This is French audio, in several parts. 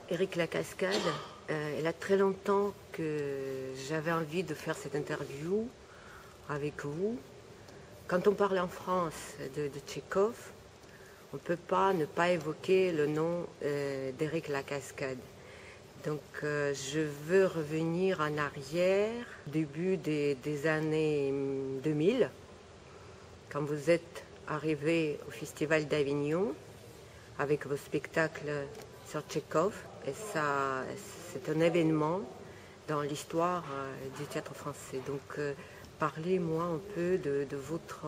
Éric Lacascade, il y a très longtemps que j'avais envie de faire cette interview avec vous. Quand on parle en France de Tchekhov, on ne peut pas ne pas évoquer le nom d'Éric Lacascade. Donc je veux revenir en arrière, début des années 2000, quand vous êtes arrivé au Festival d'Avignon avec vos spectacles sur Tchekhov. Et ça, c'est un événement dans l'histoire du théâtre français. Donc parlez-moi un peu de votre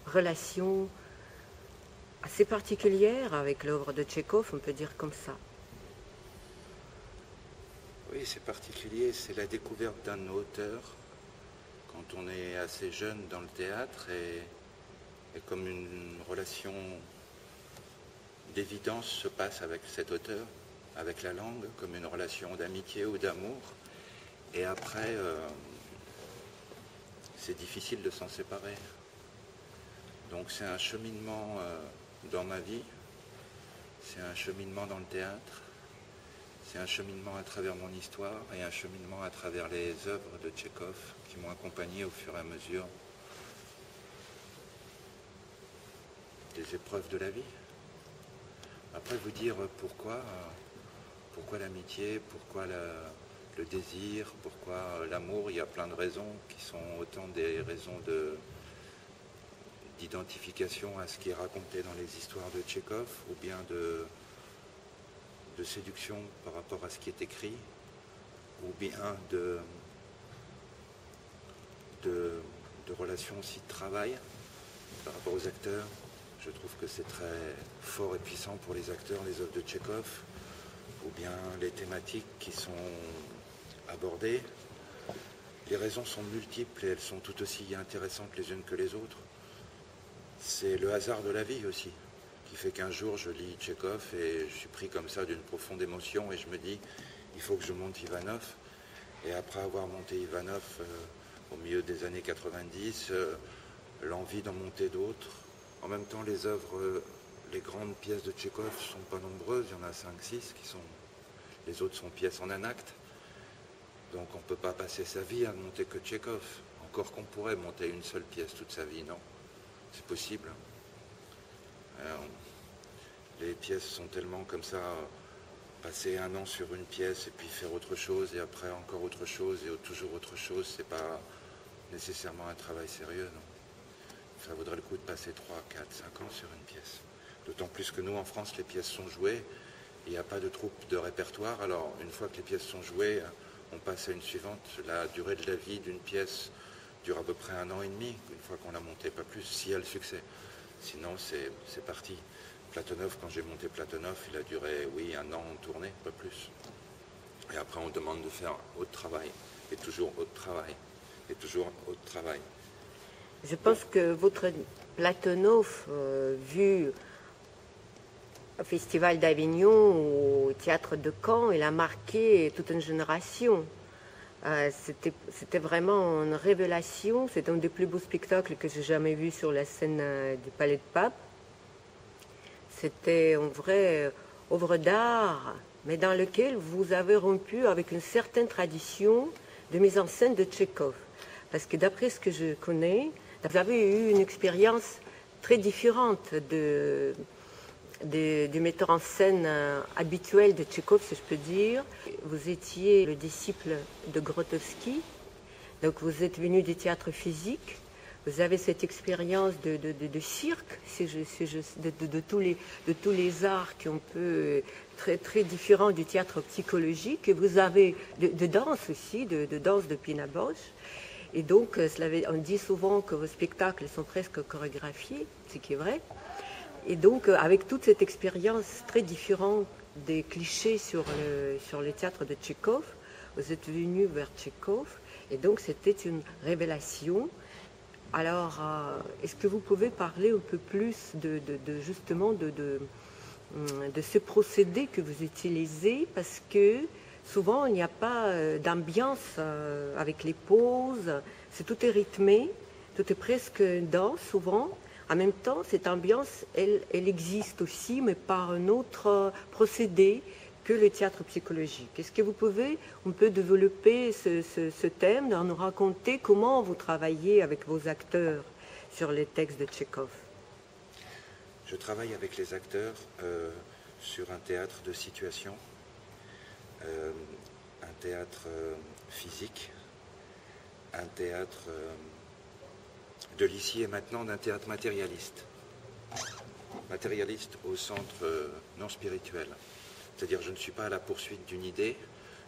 relation assez particulière avec l'œuvre de Tchekhov, on peut dire comme ça. Oui, c'est particulier, c'est la découverte d'un auteur quand on est assez jeune dans le théâtre et comme une relation d'évidence se passe avec cet auteur, avec la langue, comme une relation d'amitié ou d'amour. Et après, c'est difficile de s'en séparer. Donc c'est un cheminement dans ma vie, c'est un cheminement dans le théâtre, c'est un cheminement à travers mon histoire et un cheminement à travers les œuvres de Tchekhov qui m'ont accompagné au fur et à mesure des épreuves de la vie. Après, vous dire pourquoi l'amitié, pourquoi le désir, pourquoi l'amour, il y a plein de raisons qui sont autant des raisons d'identification à ce qui est raconté dans les histoires de Tchekhov ou bien de séduction par rapport à ce qui est écrit ou bien de relations aussi de travail par rapport aux acteurs. Je trouve que c'est très fort et puissant pour les acteurs, les œuvres de Tchekhov, ou bien les thématiques qui sont abordées. Les raisons sont multiples et elles sont tout aussi intéressantes les unes que les autres. C'est le hasard de la vie aussi, qui fait qu'un jour je lis Tchekhov et je suis pris comme ça d'une profonde émotion et je me dis, il faut que je monte Ivanov. Et après avoir monté Ivanov au milieu des années 90, l'envie d'en monter d'autres. En même temps, les œuvres, les grandes pièces de Tchekhov ne sont pas nombreuses, il y en a 5-6 qui sont... Les autres sont pièces en un acte. Donc on ne peut pas passer sa vie à ne monter que Tchekhov. Encore qu'on pourrait monter une seule pièce toute sa vie, non? C'est possible. Les pièces sont tellement comme ça, passer un an sur une pièce et puis faire autre chose, et après encore autre chose, et toujours autre chose, c'est pas nécessairement un travail sérieux, non? Ça vaudrait le coup de passer 3, 4, 5 ans sur une pièce. D'autant plus que nous, en France, les pièces sont jouées, il n'y a pas de troupe de répertoire, alors une fois que les pièces sont jouées, on passe à une suivante. La durée de la vie d'une pièce dure à peu près 1 an et demi, une fois qu'on l'a montée, pas plus, s'il y a le succès. Sinon, c'est parti. Platonov, quand j'ai monté Platonov, il a duré, oui, 1 an en tournée, pas plus. Et après, on demande de faire autre travail, et toujours autre travail, et toujours autre travail. Je pense que votre Platonov, vu au Festival d'Avignon ou au Théâtre de Caen, il a marqué toute une génération. C'était vraiment une révélation. C'est un des plus beaux spectacles que j'ai jamais vu sur la scène du Palais de Pape. C'était une vraie œuvre d'art, mais dans lequel vous avez rompu avec une certaine tradition de mise en scène de Tchekhov. Parce que d'après ce que je connais, vous avez eu une expérience très différente du metteur en scène habituel de Tchekhov, si je peux dire. Vous étiez le disciple de Grotowski, donc vous êtes venu du théâtre physique. Vous avez cette expérience de cirque, de tous les arts qui sont un peu très, très différents du théâtre psychologique. Et vous avez de danse aussi, de danse de Pina Bausch. Et donc, on dit souvent que vos spectacles sont presque chorégraphiés, ce qui est vrai. Et donc, avec toute cette expérience très différente des clichés sur le théâtre de Tchekhov, vous êtes venu vers Tchekhov. Et donc, c'était une révélation. Alors, est-ce que vous pouvez parler un peu plus justement de ce procédé que vous utilisez? Parce que souvent, il n'y a pas d'ambiance avec les pauses. Tout est rythmé, tout est presque danse souvent. En même temps, cette ambiance, elle existe aussi, mais par un autre procédé que le théâtre psychologique. Est-ce que on peut développer ce thème, nous raconter comment vous travaillez avec vos acteurs sur les textes de Tchekhov? Je travaille avec les acteurs sur un théâtre de situation, un théâtre physique, un théâtre de l'ici et maintenant, d'un théâtre matérialiste. Matérialiste au centre non spirituel. C'est-à-dire, je ne suis pas à la poursuite d'une idée,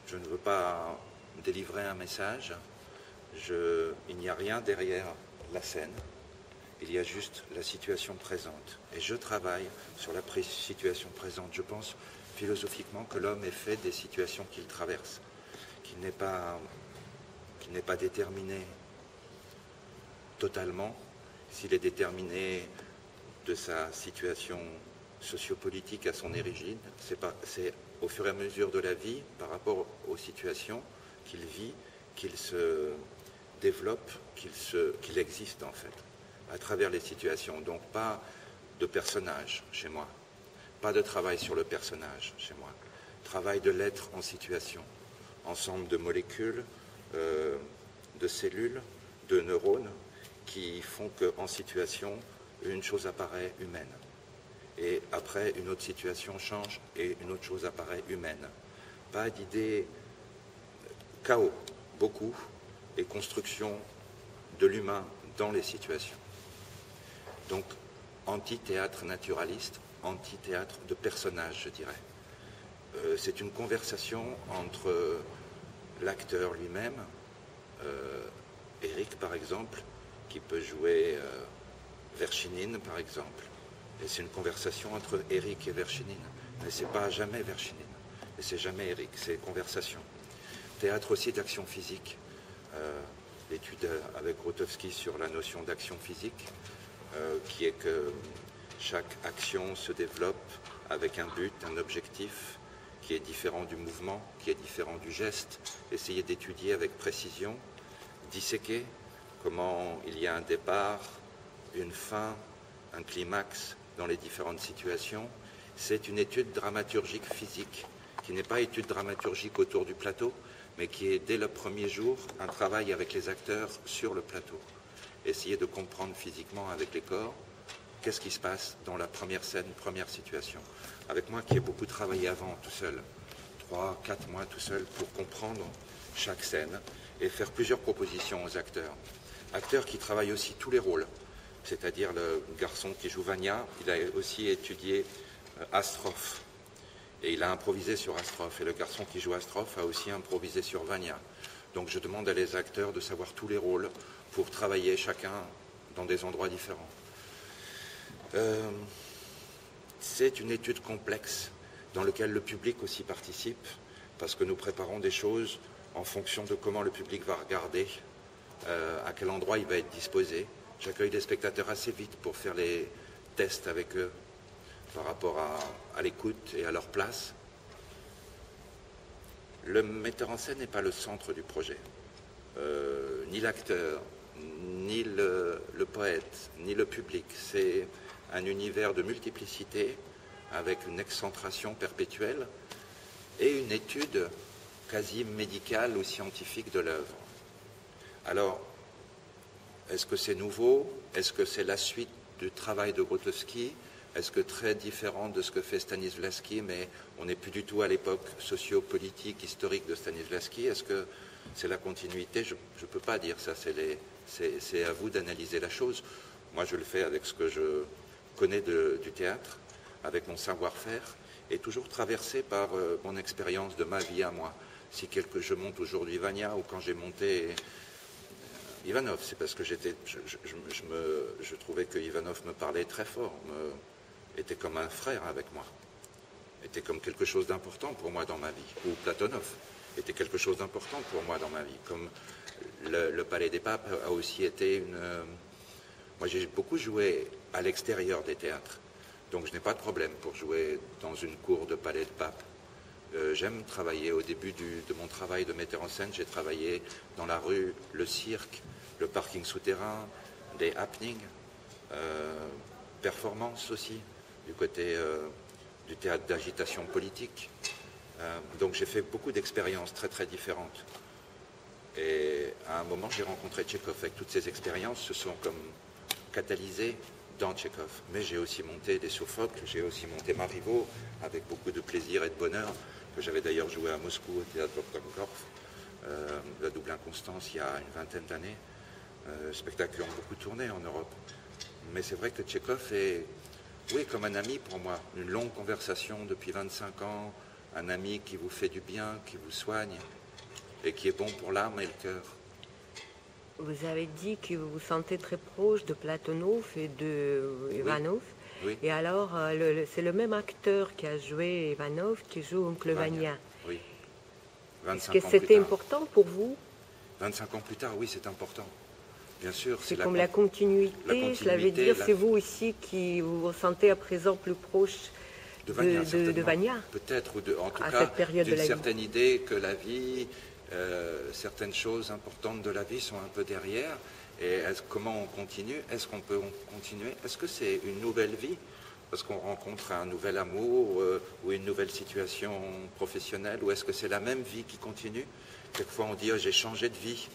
je ne veux pas délivrer un message, il n'y a rien derrière la scène, il y a juste la situation présente. Et je travaille sur la situation présente. Je pense philosophiquement que l'homme est fait des situations qu'il traverse, qu'il n'est pas déterminé totalement, s'il est déterminé de sa situation sociopolitique à son origine, c'est au fur et à mesure de la vie, par rapport aux situations qu'il vit, qu'il se développe, qu'il existe en fait, à travers les situations. Donc pas de personnage chez moi, pas de travail sur le personnage chez moi, travail de l'être en situation, ensemble de molécules, de cellules, de neurones qui font qu'en situation, une chose apparaît humaine. Et après, une autre situation change et une autre chose apparaît humaine. Pas d'idée, chaos, beaucoup, et construction de l'humain dans les situations. Donc, anti-théâtre naturaliste, anti-théâtre de personnage, je dirais. C'est une conversation entre l'acteur lui-même, Eric par exemple, qui peut jouer Verchinine par exemple. Et c'est une conversation entre Eric et Verchinine. Mais c'est pas jamais Verchinine. Et c'est jamais Eric, c'est conversation. Théâtre aussi d'action physique. L'étude avec Grotowski sur la notion d'action physique, qui est que chaque action se développe avec un but, un objectif, qui est différent du mouvement, qui est différent du geste. Essayer d'étudier avec précision, disséquer comment il y a un départ, une fin, un climax dans les différentes situations. C'est une étude dramaturgique physique, qui n'est pas étude dramaturgique autour du plateau, mais qui est dès le premier jour un travail avec les acteurs sur le plateau. Essayer de comprendre physiquement avec les corps qu'est-ce qui se passe dans la première scène, première situation. Avec moi qui ai beaucoup travaillé avant, tout seul, 3-4 mois tout seul, pour comprendre chaque scène et faire plusieurs propositions aux acteurs. Acteurs qui travaillent aussi tous les rôles, c'est-à-dire le garçon qui joue Vania, il a aussi étudié Astrophe, et il a improvisé sur Astrophe, et le garçon qui joue Astrophe a aussi improvisé sur Vania. Donc je demande à les acteurs de savoir tous les rôles pour travailler chacun dans des endroits différents. C'est une étude complexe dans laquelle le public aussi participe, parce que nous préparons des choses en fonction de comment le public va regarder, à quel endroit il va être disposé. J'accueille des spectateurs assez vite pour faire les tests avec eux par rapport à l'écoute et à leur place. Le metteur en scène n'est pas le centre du projet. Ni l'acteur, ni le poète, ni le public. C'est un univers de multiplicité avec une excentration perpétuelle et une étude quasi médicale ou scientifique de l'œuvre. Alors, est-ce que c'est nouveau? Est-ce que c'est la suite du travail de Grotowski? Est-ce que très différent de ce que fait Stanislavski, mais on n'est plus du tout à l'époque socio-politique, historique de Stanislavski? Est-ce que c'est la continuité? Je ne peux pas dire ça, c'est à vous d'analyser la chose. Moi, je le fais avec ce que je connais du théâtre, avec mon savoir-faire, et toujours traversé par mon expérience de ma vie à moi. Si je monte aujourd'hui Vania, ou quand j'ai monté Ivanov, c'est parce que je trouvais que Ivanov me parlait très fort, était comme un frère avec moi, était comme quelque chose d'important pour moi dans ma vie, ou Platonov était quelque chose d'important pour moi dans ma vie, comme le Palais des Papes a aussi été Moi j'ai beaucoup joué à l'extérieur des théâtres, donc je n'ai pas de problème pour jouer dans une cour de Palais de Papes. J'aime travailler, au début de mon travail de metteur en scène, j'ai travaillé dans la rue, le cirque, le parking souterrain, des happenings, performances aussi, du côté du théâtre d'agitation politique. Donc j'ai fait beaucoup d'expériences très très différentes. Et à un moment, j'ai rencontré Tchekhov. Avec toutes ces expériences, se sont comme catalysées dans Tchekhov. Mais j'ai aussi monté des Sophocles, j'ai aussi monté Marivaux, avec beaucoup de plaisir et de bonheur, que j'avais d'ailleurs joué à Moscou au théâtre Volkonkov, la double inconstance, il y a une vingtaine d'années. Spectacles qui ont beaucoup tourné en Europe. Mais c'est vrai que Tchekhov est, oui, comme un ami pour moi. Une longue conversation depuis 25 ans, un ami qui vous fait du bien, qui vous soigne, et qui est bon pour l'âme et le cœur. Vous avez dit que vous vous sentez très proche de Platonov et de Ivanov. Oui. Et alors, c'est le même acteur qui a joué Ivanov qui joue Oncle Vania. Oui. Est-ce que c'était important pour vous? 25 ans plus tard, oui, c'est important. Bien sûr. C'est comme la continuité, je l'avais dit, c'est vous aussi qui vous vous sentez à présent plus proche de Vania. Peut-être, ou en tout cas, d'une certaine idée que la vie, certaines choses importantes de la vie sont un peu derrière. Et comment on continue? Est-ce qu'on peut continuer? Est-ce que c'est une nouvelle vie? Parce qu'on rencontre un nouvel amour ou une nouvelle situation professionnelle? Ou est-ce que c'est la même vie qui continue? Quelquefois on dit oh, j'ai changé de vie.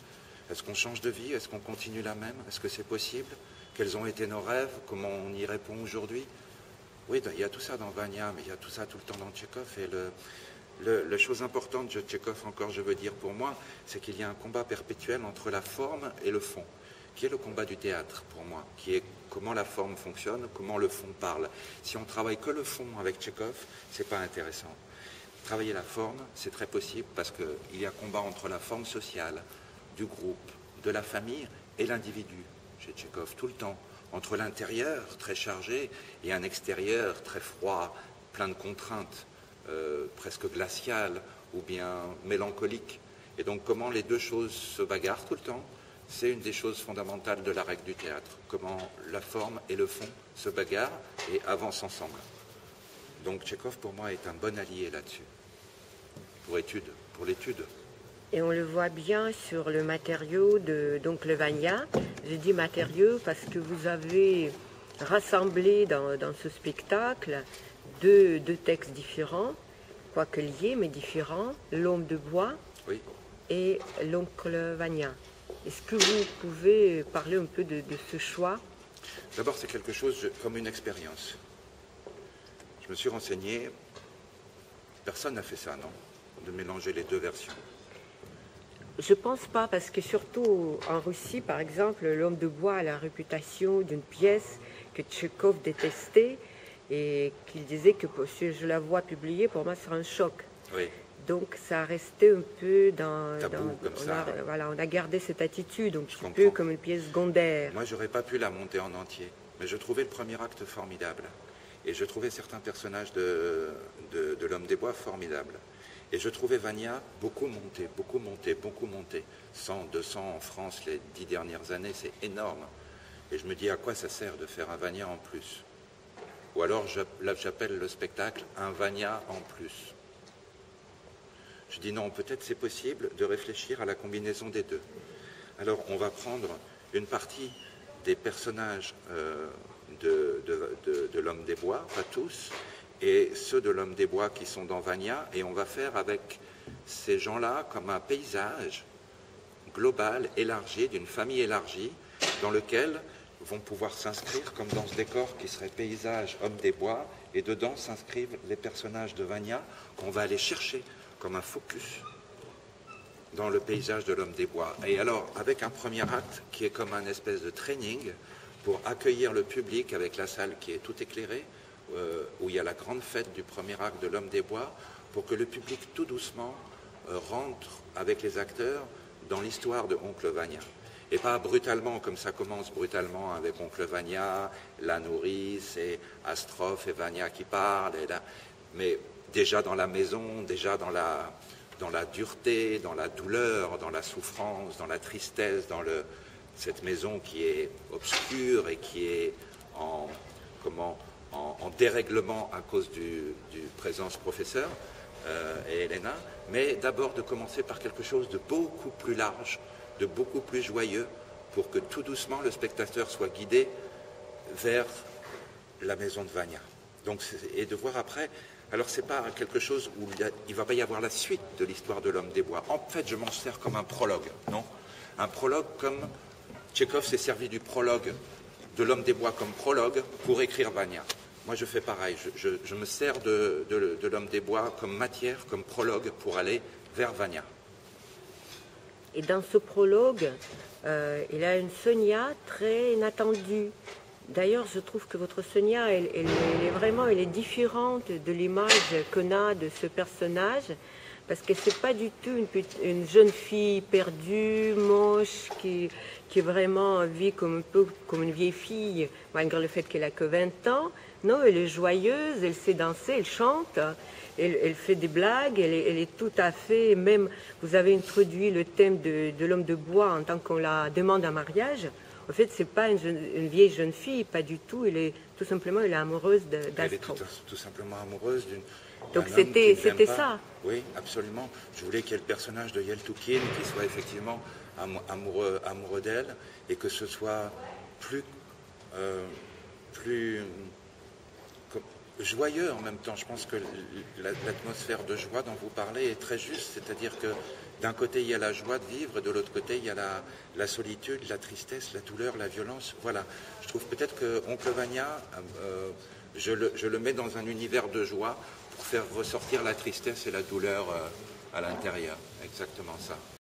Est-ce qu'on change de vie? Est-ce qu'on continue la même? Est-ce que c'est possible? Quels ont été nos rêves? Comment on y répond aujourd'hui? Oui, il y a tout ça dans Vania, mais il y a tout ça tout le temps dans Tchekhov. Et la chose importante de Tchekhov, encore je veux dire pour moi, c'est qu'il y a un combat perpétuel entre la forme et le fond, qui est le combat du théâtre pour moi, qui est comment la forme fonctionne, comment le fond parle. Si on travaille que le fond avec Tchekhov, c'est pas intéressant. Travailler la forme, c'est très possible parce qu'il y a combat entre la forme sociale, du groupe, de la famille et l'individu chez Tchekhov, tout le temps, entre l'intérieur très chargé et un extérieur très froid, plein de contraintes, presque glaciales ou bien mélancoliques. Et donc comment les deux choses se bagarrent tout le temps, c'est une des choses fondamentales de la règle du théâtre, comment la forme et le fond se bagarrent et avancent ensemble. Donc Tchekhov pour moi est un bon allié là-dessus, pour l'étude. Et on le voit bien sur le matériau d'Oncle Vania. Je dis matériau parce que vous avez rassemblé dans ce spectacle deux textes différents, quoique liés mais différents, L'Homme de bois oui. et L'Oncle Vania. Est-ce que vous pouvez parler un peu de ce choix? D'abord, c'est quelque chose comme une expérience. Je me suis renseigné, personne n'a fait ça, non? De mélanger les deux versions. Je pense pas, parce que surtout en Russie, par exemple, L'Homme de bois a la réputation d'une pièce que Tchekhov détestait et qu'il disait que si je la vois publiée, pour moi, c'est un choc. Oui. Donc ça a resté un peu tabou, comme ça. On a gardé cette attitude, un petit peu comme une pièce secondaire. Moi, j'aurais pas pu la monter en entier, mais je trouvais le premier acte formidable. Et je trouvais certains personnages de L'Homme des bois formidables. Et je trouvais Vania beaucoup monté. 100, 200 en France les 10 dernières années, c'est énorme. Et je me dis à quoi ça sert de faire un Vania en plus? Ou alors j'appelle le spectacle un Vania en plus. Je dis non, peut-être c'est possible de réfléchir à la combinaison des deux. Alors on va prendre une partie des personnages de L'Homme des bois, pas tous, et ceux de L'Homme des bois qui sont dans Vania, et on va faire avec ces gens-là comme un paysage global, élargi, d'une famille élargie, dans lequel vont pouvoir s'inscrire, comme dans ce décor qui serait paysage Homme des bois, et dedans s'inscrivent les personnages de Vania qu'on va aller chercher comme un focus dans le paysage de L'Homme des bois. Et alors, avec un premier acte qui est comme un espèce de training pour accueillir le public avec la salle qui est tout éclairée, où il y a la grande fête du premier acte de L'Homme des bois, pour que le public tout doucement rentre avec les acteurs dans l'histoire de Oncle Vania. Et pas brutalement, comme ça commence brutalement avec Oncle Vania, la nourrice, et Astrophe et Vania qui parlent, mais déjà dans la maison, déjà dans la dureté, dans la douleur, dans la souffrance, dans la tristesse, cette maison qui est obscure et qui est en dérèglement à cause du présence professeur et Elena, mais d'abord de commencer par quelque chose de beaucoup plus large, de beaucoup plus joyeux, pour que tout doucement le spectateur soit guidé vers la maison de Vania. Donc, et de voir après Alors c'est pas quelque chose où il va pas y avoir la suite de l'histoire de l'homme des bois. En fait, je m'en sers comme un prologue, non? Un prologue comme Tchekhov s'est servi du prologue de l'homme des bois comme prologue pour écrire Vania. Moi, je fais pareil. Je me sers de l'homme des bois comme matière, comme prologue pour aller vers Vania. Et dans ce prologue, il a une Sonia très inattendue. D'ailleurs, je trouve que votre Sonia, elle est différente de l'image qu'on a de ce personnage, parce que c'est pas du tout une jeune fille perdue, moche, qui vraiment vit un peu comme une vieille fille, malgré le fait qu'elle a que 20 ans. Non, elle est joyeuse, elle sait danser, elle chante, elle fait des blagues, elle est tout à fait, même vous avez introduit le thème de l'homme de bois en tant qu'on la demande en mariage. En fait, c'est pas une vieille jeune fille, pas du tout. Elle est amoureuse d'Astro. Elle est tout simplement amoureuse Donc c'était ça. Oui, absolument. Je voulais qu'il y ait le personnage de Yeltukin qui soit effectivement amoureux d'elle et que ce soit plus joyeux en même temps. Je pense que l'atmosphère de joie dont vous parlez est très juste, c'est-à-dire que d'un côté il y a la joie de vivre et de l'autre côté il y a la solitude, la tristesse, la douleur, la violence. Voilà. Je trouve peut-être que Oncle Vania, je le mets dans un univers de joie pour faire ressortir la tristesse et la douleur à l'intérieur. Exactement ça.